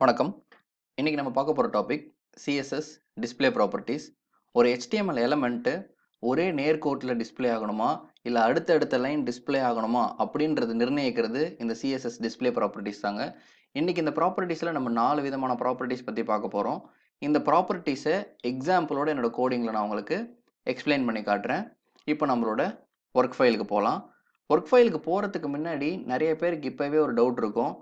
வணக்கம். இன்னைக்கு நம்ம பார்க்க போற டாபிக் CSS டிஸ்ப்ளே ப்ராப்பர்ட்டீஸ். ஒரு HTML எலிமெண்ட் ஒரே நேர்கோட்டில் டிஸ்ப்ளே ஆகணுமா இல்ல அடுத்தடுத்த லைன் டிஸ்ப்ளே ஆகணுமா அப்படின்றது நிர்ணயிக்கிறது இந்த CSS டிஸ்ப்ளே ப்ராப்பர்ட்டீஸ் தாங்க. இன்னைக்கு இந்த ப்ராப்பர்ட்டீஸ்ல நம்ம 4 விதமான ப்ராப்பர்ட்டீஸ் பத்தி பார்க்க போறோம். இந்த ப்ராப்பர்ட்டீஸை எக்ஸாம்பிளோட என்னோட கோடிங்ல நான் உங்களுக்கு எக்ஸ்பிளைன் பண்ணி காட்டுறேன். இப்போ நம்மளோட ஒர்க் ஃபைலுக்கு போகலாம். ஒர்க் ஃபைலுக்கு போகிறதுக்கு முன்னாடி நிறைய பேருக்கு இப்போவே ஒரு டவுட் இருக்கும்.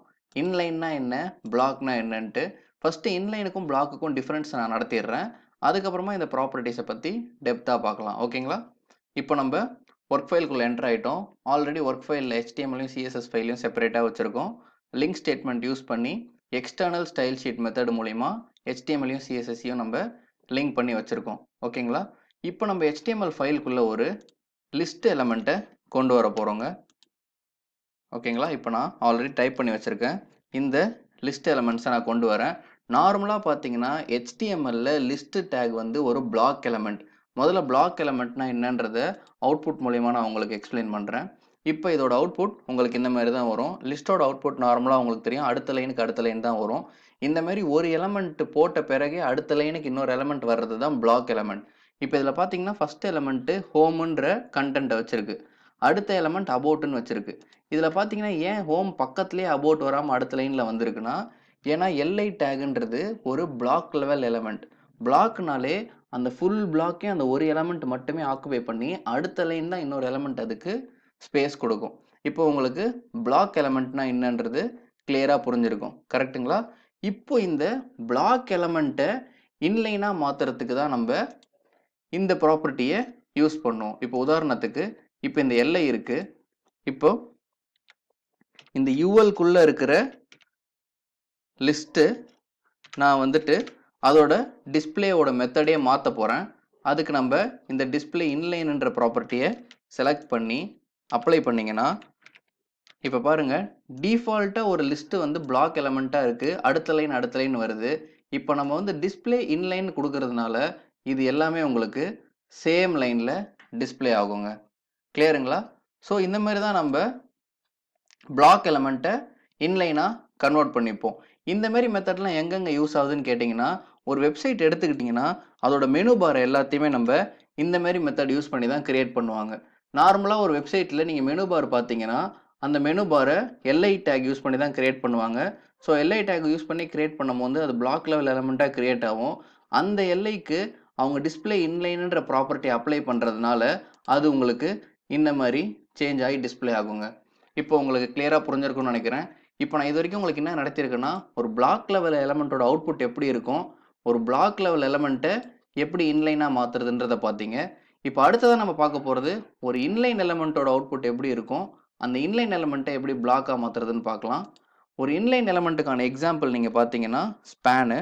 இன்லைன்னா என்ன, பிளாக்னா என்னன்ட்டு. ஃபஸ்ட்டு இன்லைனுக்கும் பிளாக்குக்கும் டிஃப்ரென்ஸ் நான் நடத்திடுறேன். அதுக்கப்புறமா இந்த ப்ராப்பர்ட்டிஸை பற்றி டெப்த்தாக பார்க்கலாம். ஓகேங்களா? இப்போ நம்ம ஒர்க் ஃபைலுக்குள்ளே என்டர் ஆகிட்டோம். ஆல்ரெடி ஒர்க் ஃபைலில் HTMLையும் CSS ஃபைலையும் செப்பரேட்டாக வச்சுருக்கோம். லிங்க் ஸ்டேட்மெண்ட் யூஸ் பண்ணி எக்ஸ்டர்னல் ஸ்டைல் ஷீட் மெத்தட் மூலிமா HTMLையும் CSSையும் நம்ம லிங்க் பண்ணி வச்சுருக்கோம். ஓகேங்களா? இப்போ நம்ம HTML ஃபைலுக்குள்ளே ஒரு லிஸ்ட் எலமெண்ட்டை கொண்டு வர போகிறோங்க. ஓகேங்களா? இப்போ நான் ஆல்ரெடி டைப் பண்ணி வச்சுருக்கேன். இந்த லிஸ்ட் எலமெண்ட்ஸை நான் கொண்டு வரேன். நார்மலாக பார்த்தீங்கன்னா HTMLல லிஸ்ட் டேக் வந்து ஒரு பிளாக் எலமெண்ட். முதல்ல பிளாக் எலமெண்ட்னா என்னன்றதை அவுட்புட் மூலிமா நான் உங்களுக்கு எக்ஸ்பிளைன் பண்ணுறேன். இப்போ இதோட அவுட்புட் உங்களுக்கு இந்த மாதிரி தான் வரும். லிஸ்ட்டோட அவுட்புட் நார்மலாக உங்களுக்கு தெரியும், அடுத்த லைனுக்கு அடுத்த லைன் தான் வரும். இந்த மாதிரி ஒரு எலமெண்ட் போட்ட பிறகு அடுத்த லைனுக்கு இன்னொரு எலமெண்ட் வர்றது தான் பிளாக் எலமெண்ட். இப்போ இதில் பார்த்தீங்கன்னா ஃபர்ஸ்ட் எலமெண்ட்டு ஹோமுன்ற கண்டென்ட்டை வச்சிருக்கு, அடுத்த எலமெண்ட் அபவுட்னு வச்சிருக்கு. இதில் பார்த்தீங்கன்னா ஏன் ஹோம் பக்கத்துலேயே அபவுட் வராமல் அடுத்த லைனில் வந்திருக்குன்னா, ஏன்னா எல்ஐ டேகுன்றது ஒரு பிளாக் லெவல் எலமெண்ட். பிளாக்னாலே அந்த ஃபுல் பிளாக்கே அந்த ஒரு எலமெண்ட் மட்டுமே ஆக்குபை பண்ணி அடுத்த லைன் தான் இன்னொரு எலமெண்ட் அதுக்கு ஸ்பேஸ் கொடுக்கும். இப்போ உங்களுக்கு பிளாக் எலமெண்ட்னா என்னன்றது கிளியராக புரிஞ்சிருக்கும். கரெக்டுங்களா? இப்போ இந்த பிளாக் எலமெண்ட்டை இன்லைனாக மாற்றுறதுக்கு தான் நம்ம இந்த ப்ராப்பர்ட்டியை யூஸ் பண்ணுவோம். இப்போ உதாரணத்துக்கு இப்போ இந்த எல்ஐ இருக்கு. இப்போ இந்த யூஎல்குள்ள இருக்கிற லிஸ்ட்டு நான் வந்துட்டு அதோட டிஸ்பிளேயோட மெத்தடே மாற்ற போகிறேன். அதுக்கு நம்ம இந்த டிஸ்பிளே இன்லைன்ன்ற ப்ராப்பர்ட்டியை செலக்ட் பண்ணி அப்ளை பண்ணிங்கன்னா இப்போ பாருங்க, டிஃபால்ட்டாக ஒரு லிஸ்ட்டு வந்து பிளாக் எலமெண்ட்டாக இருக்குது, அடுத்த லைன் வருது. இப்போ நம்ம வந்து டிஸ்பிளே இன்லைன் கொடுக்கறதுனால இது எல்லாமே உங்களுக்கு சேம் லைனில் டிஸ்பிளே ஆகுங்க. கிளியருங்களா? ஸோ இந்த மாதிரி தான் நம்ம பிளாக் எலமெண்ட்டை இன்லைனாக கன்வெர்ட் பண்ணிப்போம். இந்த மாதிரி மெத்தட்லாம் எங்கெங்கே யூஸ் ஆகுதுன்னு கேட்டிங்கன்னா, ஒரு வெப்சைட் எடுத்துக்கிட்டிங்கன்னா அதோட மெனு பார் எல்லாத்தையுமே நம்ம இந்த மாதிரி மெத்தட் யூஸ் பண்ணி தான் கிரியேட் பண்ணுவாங்க. நார்மலாக ஒரு வெப்சைட்டில் நீங்கள் மெனு பார் பார்த்தீங்கன்னா அந்த மெனு பாரை எல்ஐ டேக் யூஸ் பண்ணி தான் கிரியேட் பண்ணுவாங்க. ஸோ எல்ஐ டேக் யூஸ் பண்ணி கிரியேட் பண்ணும்போது அது பிளாக் லெவல் எலமெண்ட்டாக கிரியேட் ஆகும். அந்த எல்ஐக்கு அவங்க டிஸ்பிளே இன்லைன்ன்ற ப்ராப்பர்ட்டி அப்ளை பண்ணுறதுனால அது உங்களுக்கு இந்த மாதிரி சேஞ்ச் ஆகி டிஸ்பிளே ஆகுங்க. இப்போ உங்களுக்கு கிளியராக புரிஞ்சிருக்கும்னு நினைக்கிறேன். இப்போ நான் இது வரைக்கும் உங்களுக்கு என்ன நடத்திருக்குன்னா, ஒரு பிளாக் லெவல் எலமெண்ட்டோட அவுட்புட் எப்படி இருக்கும், ஒரு பிளாக் லெவல் எலமெண்ட்டை எப்படி இன்லைனாக மாற்றுறதுன்றதை பார்த்தீங்க. இப்போ அடுத்ததான் நம்ம பார்க்க போகிறது ஒரு இன்லைன் எலமெண்ட்டோட அவுட்புட் எப்படி இருக்கும், அந்த இன்லைன் எலமெண்ட்டை எப்படி பிளாக்காக மாற்றுறதுன்னு பார்க்கலாம். ஒரு இன்லைன் எலமெண்ட்டுக்கான எக்ஸாம்பிள் நீங்கள் பார்த்தீங்கன்னா ஸ்பேன்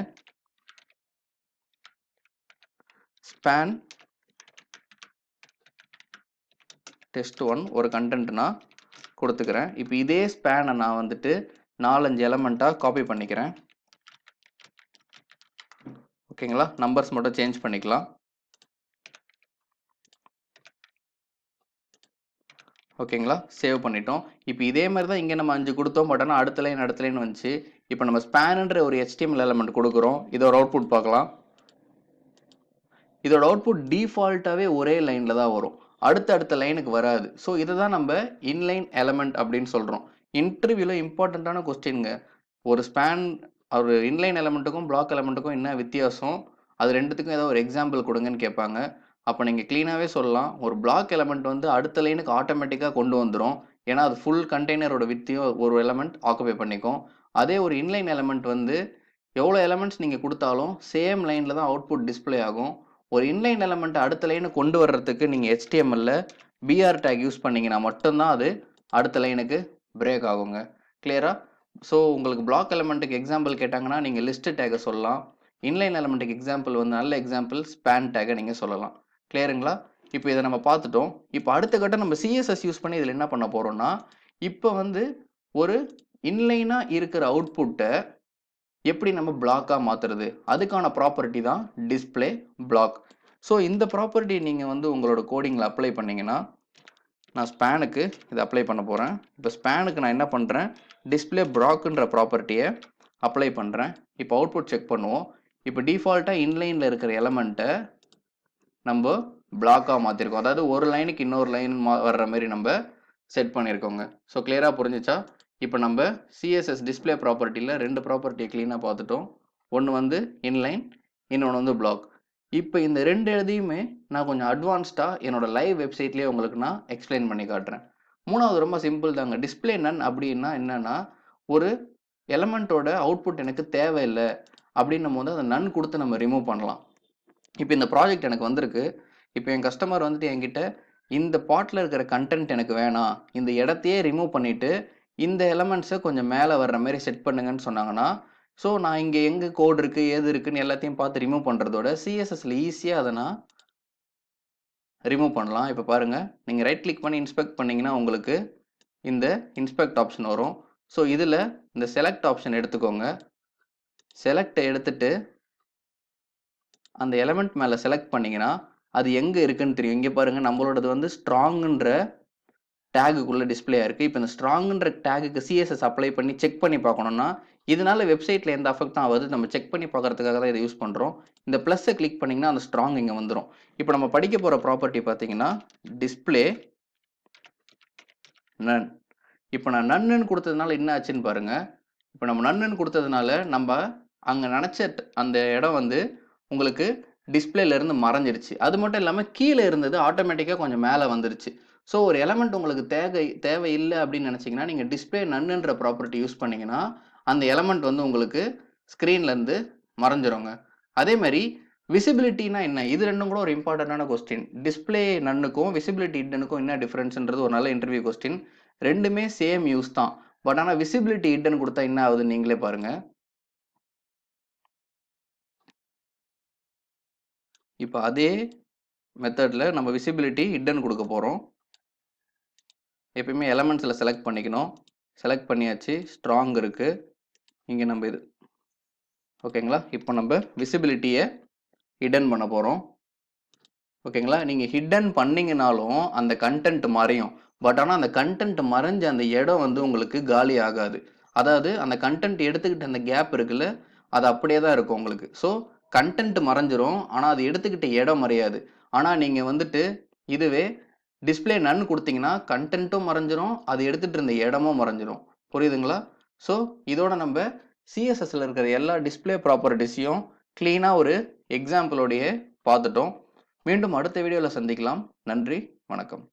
test1 ஒரு கண்டென்ட் நான் கொடுத்துக்கிறேன். இப்போ இதே ஸ்பேனை நான் வந்துட்டு 4-5 எலமெண்ட்டாக காப்பி பண்ணிக்கிறேன். ஓகேங்களா? நம்பர்ஸ் மட்டும் சேஞ்ச் பண்ணிக்கலாம். ஓகேங்களா? சேவ் பண்ணிட்டோம். இப்போ இதே மாதிரி தான் இங்கே நம்ம 5 கொடுத்தோம். பட் ஆனால் அடுத்த லைன் வந்துச்சு. இப்போ நம்ம ஸ்பேனுன்ற ஒரு HTML எலமெண்ட் கொடுக்குறோம். இதோட அவுட்புட் பார்க்கலாம். இதோட அவுட்புட் டிஃபால்ட்டாகவே ஒரே லைனில் தான் வரும், அடுத்த லைனுக்கு வராது. ஸோ இதை தான் நம்ம இன்லைன் எலமெண்ட் அப்படின்னு சொல்கிறோம். இன்டர்வியூவில் இம்பார்ட்டண்ட்டான கொஸ்டின்ங்க, ஒரு ஸ்பேன் ஒரு இன்லைன் எலமெண்ட்டுக்கும் பிளாக் எலமெண்ட்டுக்கும் என்ன வித்தியாசம், அது ரெண்டுத்துக்கும் ஏதோ ஒரு எக்ஸாம்பிள் கொடுங்கன்னு கேட்பாங்க. அப்போ நீங்கள் க்ளீனாகவே சொல்லலாம், ஒரு பிளாக் எலமெண்ட் வந்து அடுத்த லைனுக்கு ஆட்டோமேட்டிக்காக கொண்டு வந்துடும், ஏன்னா அது ஃபுல் கண்டெய்னரோட வித்தையும் ஒரு எலமெண்ட் ஆக்குபை பண்ணிக்கும். அதே ஒரு இன்லைன் எலமெண்ட் வந்து எவ்வளோ எலமெண்ட்ஸ் நீங்கள் கொடுத்தாலும் சேம் லைனில் தான் அவுட்புட் டிஸ்பிளே ஆகும். ஒரு இன்லைன் எலமெண்ட்டை அடுத்த லைனு கொண்டு வர்றதுக்கு நீங்கள் HTMLல BR டேக் யூஸ் பண்ணிங்கன்னா மட்டும்தான் அது அடுத்த லைனுக்கு பிரேக் ஆகுங்க. கிளியரா? ஸோ உங்களுக்கு பிளாக் எலமெண்ட்டுக்கு எக்ஸாம்பிள் கேட்டாங்கன்னா நீங்கள் லிஸ்ட் டேக்கை சொல்லலாம். இன்லைன் எலமெண்ட்டுக்கு எக்ஸாம்பிள் வந்து நல்ல எக்ஸாம்பிள் ஸ்பேன் டேக்கை நீங்கள் சொல்லலாம். கிளியருங்களா? இப்போ இதை நம்ம பார்த்துட்டோம். இப்போ அடுத்த கட்டம் நம்ம CSS யூஸ் பண்ணி இதில் என்ன பண்ண போகிறோம்னா, இப்போ வந்து ஒரு இன்லைனாக இருக்கிற அவுட்புட்டை எப்படி நம்ம பிளாக்காக மாற்றுறது, அதுக்கான ப்ராப்பர்ட்டி தான் டிஸ்பிளே பிளாக். ஸோ இந்த ப்ராப்பர்ட்டி நீங்கள் வந்து உங்களோட கோடிங்கில் அப்ளை பண்ணிங்கன்னா, நான் ஸ்பேனுக்கு இதை அப்ளை பண்ண போகிறேன். இப்போ ஸ்பேனுக்கு நான் என்ன பண்ணுறேன், டிஸ்பிளே பிளாக்ன்ற ப்ராப்பர்ட்டியை அப்ளை பண்ணுறேன். இப்போ அவுட்புட் செக் பண்ணுவோம். இப்போ டிஃபால்ட்டாக இன்லைனில் இருக்கிற எலமெண்ட்டை நம்ம பிளாக்காக மாற்றிருக்கோம். அதாவது ஒரு லைனுக்கு இன்னொரு லைன் வர்ற மாதிரி நம்ம செட் பண்ணியிருக்கோங்க. ஸோ கிளியராக புரிஞ்சிச்சா? இப்போ நம்ம சிஎஸ்எஸ் டிஸ்பிளே ப்ராப்பர்ட்டியில் 2 ப்ராப்பர்ட்டியை க்ளீனாக பார்த்துட்டோம். ஒன்று வந்து இன்லைன், இன்னொன்று வந்து பிளாக். இப்போ இந்த 2 எழுதியுமே நான் கொஞ்சம் அட்வான்ஸ்டாக என்னோட லைவ் வெப்சைட்லேயே உங்களுக்கு நான் எக்ஸ்பிளைன் பண்ணி காட்டுறேன். மூணாவது ரொம்ப சிம்பிள் தாங்க. டிஸ்பிளே நன் அப்படின்னா என்னன்னா, ஒரு எலமெண்ட்டோட அவுட்புட் எனக்கு தேவையில்லை அப்படின்னும் போது அதை நன் கொடுத்து நம்ம ரிமூவ் பண்ணலாம். இப்போ இந்த ப்ராஜெக்ட் எனக்கு வந்திருக்கு. இப்போ என் கஸ்டமர் வந்துட்டு என்கிட்ட இந்த பாட்டில் இருக்கிற கண்டென்ட் எனக்கு வேணாம், இந்த இடத்தையே ரிமூவ் பண்ணிவிட்டு இந்த எலமெண்ட்ஸை கொஞ்சம் மேலே வர்ற மாதிரி செட் பண்ணுங்கன்னு சொன்னாங்கன்னா, ஸோ நான் இங்கே எங்கே கோட் இருக்குது ஏது இருக்குன்னு எல்லாத்தையும் பார்த்து ரிமூவ் பண்ணுறதோட சிஎஸ்எஸ்ல ஈஸியாக அதை நான் ரிமூவ் பண்ணலாம். இப்போ பாருங்கள், நீங்கள் ரைட் கிளிக் பண்ணி இன்ஸ்பெக்ட் பண்ணிங்கன்னா உங்களுக்கு இந்த இன்ஸ்பெக்ட் ஆப்ஷன் வரும். ஸோ இதில் இந்த செலக்ட் ஆப்ஷன் எடுத்துக்கோங்க. செலக்டை எடுத்துட்டு அந்த எலமெண்ட் மேலே செலக்ட் பண்ணிங்கன்னா அது எங்கே இருக்குன்னு தெரியும். இங்கே பாருங்கள், நம்மளோடது வந்து ஸ்ட்ராங்குன்ற டேகுக்குள்ளே டிஸ்பிளே இருக்குது. இப்போ இந்த ஸ்ட்ராங்குன்ற டேகுக்கு சிஎஸ்எஸ் அப்ளை பண்ணி செக் பண்ணி பார்க்கணுன்னா, இதனால வெப்சைட்டில் எந்த அஃபெக்டும் ஆகாது. நம்ம செக் பண்ணி பார்க்கறதுக்காக தான் இதை யூஸ் பண்ணுறோம். இந்த ப்ளஸ்ஸை கிளிக் பண்ணிங்கன்னா அந்த ஸ்ட்ராங் இங்கே வந்துடும். இப்போ நம்ம படிக்க போகிற ப்ராப்பர்ட்டி பார்த்தீங்கன்னா டிஸ்பிளே நன். இப்போ நான் நன்னுன்னு கொடுத்ததுனால என்ன ஆச்சுன்னு பாருங்கள். இப்போ நம்ம நன்னுன்னு கொடுத்ததுனால நம்ம அங்கே நினச்ச அந்த இடம் வந்து உங்களுக்கு டிஸ்பிளேலேருந்து மறைஞ்சிருச்சு. அது மட்டும் இல்லாமல் கீழே இருந்தது ஆட்டோமேட்டிக்காக கொஞ்சம் மேலே வந்துருச்சு. ஸோ ஒரு எலமெண்ட் உங்களுக்கு தேவையில்லை அப்படின்னு நினச்சிங்கன்னா நீங்கள் டிஸ்பிளே நன்னுன்ற ப்ராப்பர்ட்டி யூஸ் பண்ணிங்கன்னா அந்த எலமெண்ட் வந்து உங்களுக்கு ஸ்க்ரீன்லேருந்து மறைஞ்சிருங்க. அதே மாதிரி விசிபிலிட்டினா என்ன? இது ரெண்டும் கூட ஒரு இம்பார்ட்டண்டான கொஸ்டின். டிஸ்பிளே நன்னுக்கும் விசிபிலிட்டி ஹிட்டனுக்கும் என்ன டிஃப்ரென்ஸ்ன்றது ஒரு நல்ல இன்டர்வியூ கொஸ்டின். ரெண்டுமே சேம் யூஸ் தான். பட் ஆனால் விசிபிலிட்டி ஹிட்டன் கொடுத்தா என்ன ஆகுதுன்னு நீங்களே பாருங்கள். இப்போ அதே மெத்தடில் நம்ம விசிபிலிட்டி ஹிட்டன் கொடுக்க போகிறோம். எப்பயுமே எலமெண்ட்ஸில் செலக்ட் பண்ணிக்கணும். செலக்ட் பண்ணியாச்சு, ஸ்ட்ராங் இருக்குது. இங்கே நம்ம இது ஓகேங்களா? இப்போ நம்ம விசிபிலிட்டியை ஹிடன் பண்ண போகிறோம். ஓகேங்களா? நீங்கள் ஹிடன் பண்ணிங்கனாலும் அந்த கண்டென்ட் மறையும். பட் ஆனால் அந்த கண்டென்ட் மறைஞ்ச அந்த இடம் வந்து உங்களுக்கு காலி ஆகாது. அதாவது அந்த கண்டென்ட் எடுத்துக்கிட்ட அந்த கேப் இருக்குல்ல, அது அப்படியே தான் இருக்கும் உங்களுக்கு. ஸோ கண்டென்ட் மறைஞ்சிரும், ஆனால் அது எடுத்துக்கிட்ட இடம் மறையாது. ஆனால் நீங்கள் வந்துட்டு இதுவே டிஸ்பிளே நன் கொடுத்தீங்கன்னா கண்டென்ட்டும் மறைஞ்சிரும், அது எடுத்துகிட்டு இருந்த இடமும் மறைஞ்சிரும். புரியுதுங்களா? ஸோ இதோட நம்ம சிஎஸ்எஸ்ல இருக்கிற எல்லா டிஸ்பிளே ப்ராப்பர்ட்டிஸையும் க்ளீனாக ஒரு எக்ஸாம்பிளோடையே பார்த்துட்டோம். மீண்டும் அடுத்த வீடியோவில் சந்திக்கலாம். நன்றி, வணக்கம்.